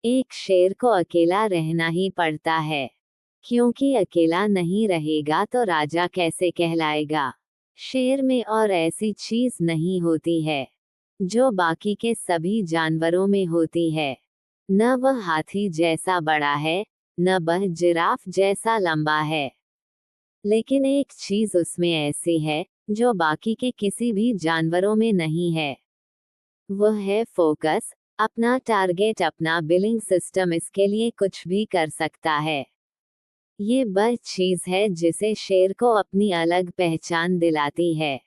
एक शेर को अकेला रहना ही पड़ता है, क्योंकि अकेला नहीं रहेगा तो राजा कैसे कहलाएगा। शेर में और ऐसी चीज नहीं होती है जो बाकी के सभी जानवरों में होती है। न वह हाथी जैसा बड़ा है, न वह जिराफ जैसा लंबा है, लेकिन एक चीज उसमें ऐसी है जो बाकी के किसी भी जानवरों में नहीं है। वह है फोकस, अपना टारगेट, अपना बिलिंग सिस्टम। इसके लिए कुछ भी कर सकता है। ये वह चीज है जिसे शेर को अपनी अलग पहचान दिलाती है।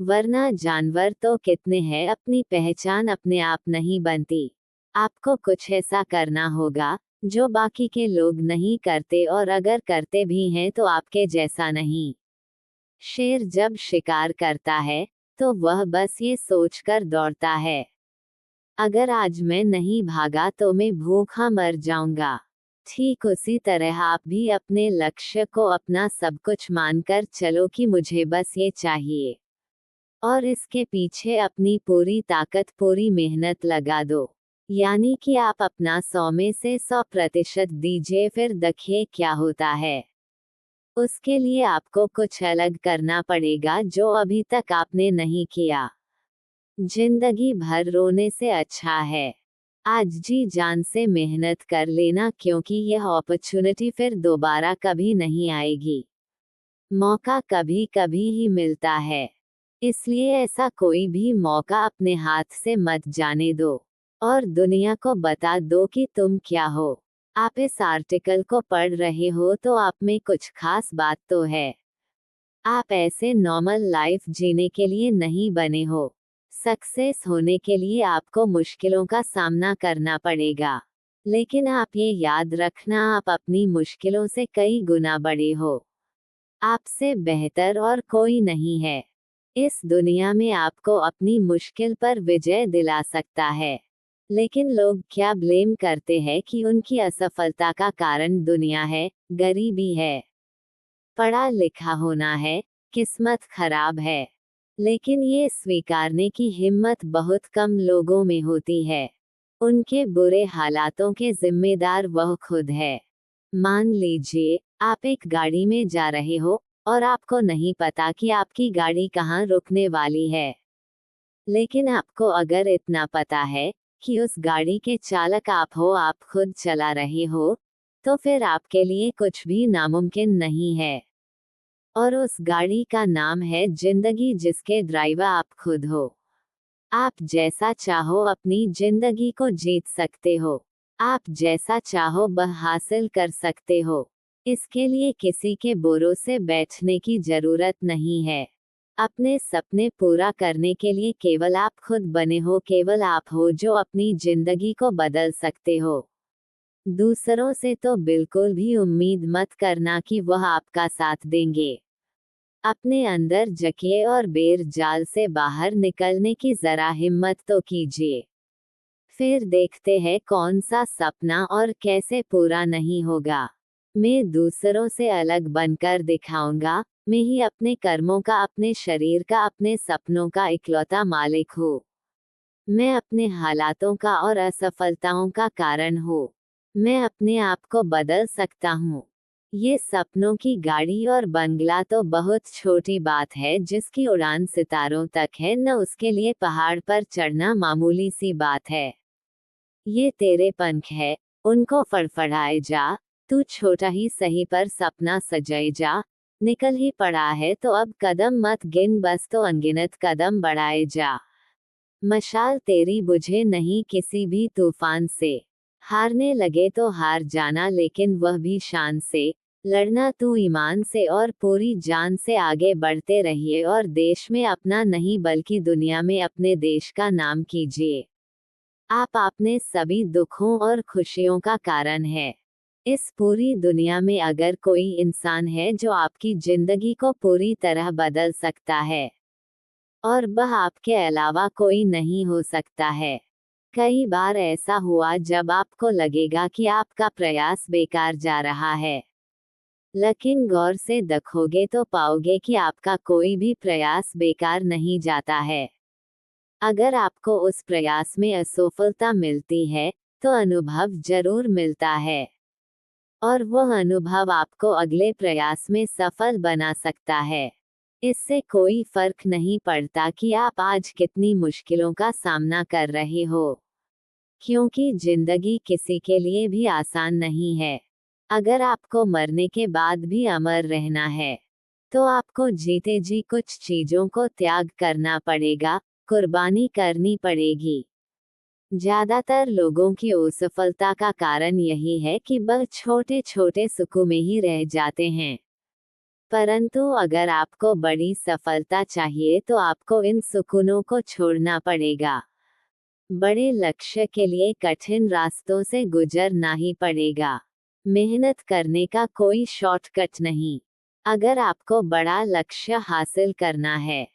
वरना जानवर तो कितने हैं, अपनी पहचान अपने आप नहीं बनती। आपको कुछ ऐसा करना होगा जो बाकी के लोग नहीं करते, और अगर करते भी हैं तो आपके जैसा नहीं। शेर जब शिकार करता है तो वह बस ये सोचकर दौड़ता है, अगर आज मैं नहीं भागा तो मैं भूखा मर जाऊंगा। ठीक उसी तरह आप भी अपने लक्ष्य को अपना सब कुछ मानकर चलो कि मुझे बस ये चाहिए, और इसके पीछे अपनी पूरी ताकत, पूरी मेहनत लगा दो। यानी कि आप अपना 100 में से 100% दीजिए, फिर देखिए क्या होता है। उसके लिए आपको कुछ अलग करना पड़ेगा जो अभी तक आपने नहीं किया। जिंदगी भर रोने से अच्छा है आज जी जान से मेहनत कर लेना, क्योंकि यह अपॉर्चुनिटी फिर दोबारा कभी नहीं आएगी। मौका कभी कभी ही मिलता है, इसलिए ऐसा कोई भी मौका अपने हाथ से मत जाने दो, और दुनिया को बता दो कि तुम क्या हो। आप इस आर्टिकल को पढ़ रहे हो तो आप में कुछ खास बात तो है। आप ऐसे नॉर्मल लाइफ जीने के लिए नहीं बने हो। सक्सेस होने के लिए आपको मुश्किलों का सामना करना पड़ेगा, लेकिन आप ये याद रखना, आप अपनी मुश्किलों से कई गुना बड़े हो। आपसे बेहतर और कोई नहीं है। इस दुनिया में आपको अपनी मुश्किल पर विजय दिला सकता है, लेकिन लोग क्या ब्लेम करते हैं कि उनकी असफलता का कारण दुनिया है, गरीबी है, पढ़ा लिखा होना है, किस्मत खराब है। लेकिन ये स्वीकारने की हिम्मत बहुत कम लोगों में होती है। उनके बुरे हालातों के जिम्मेदार वह खुद है। मान लीजिए आप एक गाड़ी में जा रहे हो और आपको नहीं पता कि आपकी गाड़ी कहाँ रुकने वाली है, लेकिन आपको अगर इतना पता है कि उस गाड़ी के चालक आप हो, आप खुद चला रहे हो, तो फिर आपके लिए कुछ भी नामुमकिन नहीं है। और उस गाड़ी का नाम है जिंदगी, जिसके ड्राइवर आप खुद हो। आप जैसा चाहो अपनी जिंदगी को जीत सकते हो, आप जैसा चाहो वह हासिल कर सकते हो। इसके लिए किसी के बोरों से बैठने की जरूरत नहीं है। अपने सपने पूरा करने के लिए केवल आप खुद बने हो, केवल आप हो जो अपनी जिंदगी को बदल सकते हो। दूसरों से तो बिल्कुल भी उम्मीद मत करना कि वह आपका साथ देंगे। अपने अंदर जकिए और बेर जाल से बाहर निकलने की जरा हिम्मत तो कीजिए। फिर देखते हैं कौन सा सपना और कैसे पूरा नहीं होगा। मैं दूसरों से अलग बनकर दिखाऊंगा। मैं ही अपने कर्मों का, अपने शरीर का, अपने सपनों का इकलौता मालिक हूँ। मैं अपने हालातों का और असफलताओं का कारण हूँ। मैं अपने आप को बदल सकता हूँ। ये सपनों की गाड़ी और बंगला तो बहुत छोटी बात है जिसकी उड़ान सितारों तक है, न उसके लिए पहाड़ पर चढ़ना मामूली सी बात है। ये तेरे पंख है, उनको फड़फड़ाए जा। तू छोटा ही सही पर सपना सजाए जा। निकल ही पड़ा है तो अब कदम मत गिन, बस तो अनगिनत कदम बढ़ाए जा। मशाल तेरी बुझे नहीं किसी भी तूफान से। हारने लगे तो हार जाना, लेकिन वह भी शान से। लड़ना तू ईमान से और पूरी जान से। आगे बढ़ते रहिए और देश में अपना नहीं बल्कि दुनिया में अपने देश का नाम कीजिए। आप अपने सभी दुखों और खुशियों का कारण है। इस पूरी दुनिया में अगर कोई इंसान है जो आपकी जिंदगी को पूरी तरह बदल सकता है, और वह आपके अलावा कोई नहीं हो सकता है। कई बार ऐसा हुआ जब आपको लगेगा कि आपका प्रयास बेकार जा रहा है, लेकिन गौर से देखोगे तो पाओगे कि आपका कोई भी प्रयास बेकार नहीं जाता है। अगर आपको उस प्रयास में असफलता मिलती है, तो अनुभव जरूर मिलता है, और वह अनुभव आपको अगले प्रयास में सफल बना सकता है। इससे कोई फर्क नहीं पड़ता कि आप आज कितनी मुश्किलों का सामना कर रहे हो, क्योंकि जिंदगी किसी के लिए भी आसान नहीं है। अगर आपको मरने के बाद भी अमर रहना है, तो आपको जीते जी कुछ चीजों को त्याग करना पड़ेगा, कुर्बानी करनी पड़ेगी। ज्यादातर लोगों की असफलता का कारण यही है कि वह छोटे छोटे सुखों में ही रह जाते हैं। परंतु अगर आपको बड़ी सफलता चाहिए तो आपको इन सुकूनों को छोड़ना पड़ेगा। बड़े लक्ष्य के लिए कठिन रास्तों से गुजरना ही पड़ेगा। मेहनत करने का कोई शॉर्टकट नहीं। अगर आपको बड़ा लक्ष्य हासिल करना है,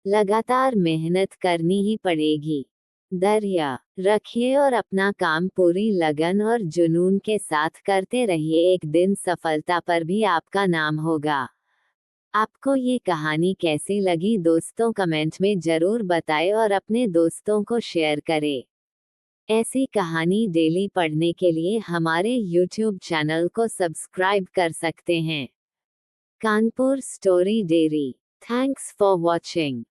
लगातार मेहनत करनी ही पड़ेगी। धैर्य रखिए और अपना काम पूरी लगन और जुनून के साथ करते रहिए। एक दिन सफलता पर भी आपका नाम होगा। आपको ये कहानी कैसी लगी दोस्तों, कमेंट में जरूर बताएं और अपने दोस्तों को शेयर करें। ऐसी कहानी डेली पढ़ने के लिए हमारे YouTube चैनल को सब्सक्राइब कर सकते हैं। Kanpur story dairy. Thanks for watching.